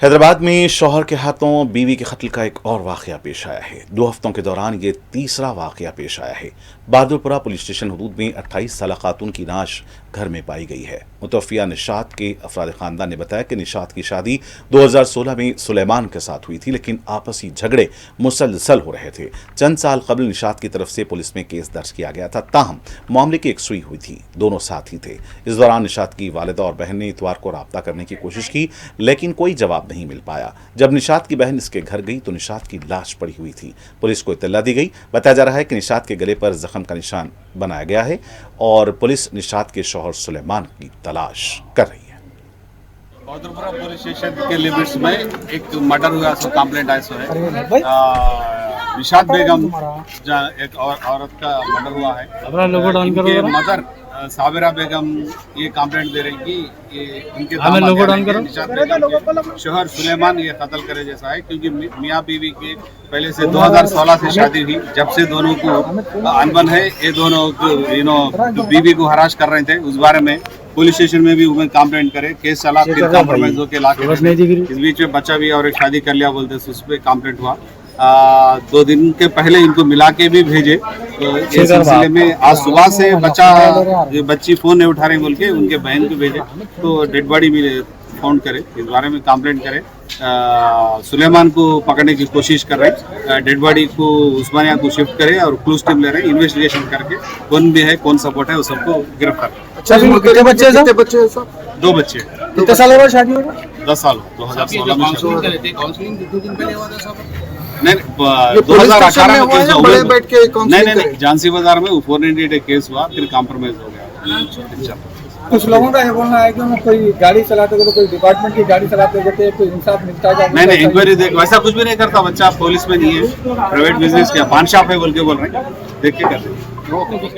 हैदराबाद में शौहर के हाथों बीवी के कत्ल का एक और वाकया पेश आया है। 2 हफ्तों के दौरान ये तीसरा वाकया पेश आया है। बहादुरपुरा पुलिस स्टेशन हदूद में 28 साल खातून की लाश घर में पाई गई है। मुतवफ़िया निशात के अफराद खानदान ने बताया कि निशात की शादी 2016 में सुलेमान के साथ हुई थी, लेकिन आपसी झगड़े मुसलसल हो रहे थे। चंद साल कबल निशात की तरफ से पुलिस में केस दर्ज किया गया था, ताहम मामले की एकसुई हुई थी। दोनों साथ ही थे। इस दौरान निशात की वालिदा और बहन ने इतवार को राब्ता करने की कोशिश की, लेकिन कोई जवाब नहीं मिल पाया। जब निशात की बहन इसके घर गई तो निशात की लाश पड़ी हुई थी। पुलिस को इत्तला दी गई। बताया जा रहा है कि निशात के गले पर जख्म का निशान बनाया गया है और पुलिस निशात के शौहर सुलेमान की तलाश कर रही है। बहादुरपुरा पुलिस स्टेशन के लिमिट्स में एक मर्डर हुआ, सो कंप्लेंट आया सो है। निशात बेगम जहाँ एक और औरत का मर्डर हुआ है। इनके मदर साबिरा बेगम ये कंप्लेंट दे रही कि ये इनके निशात बेगम के शौहर सुलेमान ये कत्ल करे जैसा है, क्योंकि मियाँ बीवी के पहले से 2016 से शादी हुई। जब से दोनों को अनबन है, ये दोनों जो बीवी को हरास कर रहे थे, उस बारे में पुलिस स्टेशन में भी उन्हें कंप्लेंट करे, केस चला, फिर कॉम्प्रोमाइज होके लाके इस बीच में बच्चा भी और एक शादी कर लिया बोलते, उस पर कंप्लेंट हुआ। 2 दिन के पहले इनको मिला के भी भेजे। तो इस सिलसिले में आज सुबह से बच्ची फोन नहीं उठा रही बोल के उनके बहन को भेजे, तो डेड बॉडी भी फोन करे, इस बारे में कंप्लेंट करे। सुलेमान को पकड़ने की कोशिश कर रहे, डेड बॉडी को उस्मानिया को शिफ्ट करे और क्लूज टीम ले रहे, इन्वेस्टिगेशन करके कौन भी है कौन सपोर्ट है उस सबको गिरफ्तार। कितने बच्चे हैं सर? 2 बच्चे। कितने साल हो शादी हो? 10 साल। 2016 में नहीं, 2018 में नहीं, झांसी बाजार में 498 केस हुआ, फिर कॉम्प्रोमाइज हो गया। कुछ लोगों का ये बोलना है कि कोई गाड़ी चलाते हुए, कोई डिपार्टमेंट की गाड़ी चलाते हुए तो इंसाफ मिलता है। नहीं, इंक्वायरी देख, वैसा कुछ भी नहीं करता बच्चा, पुलिस में नहीं है, प्राइवेट बिजनेस क्या पान शॉप है बोल के बोल रहे हैं, देख के करते हैं।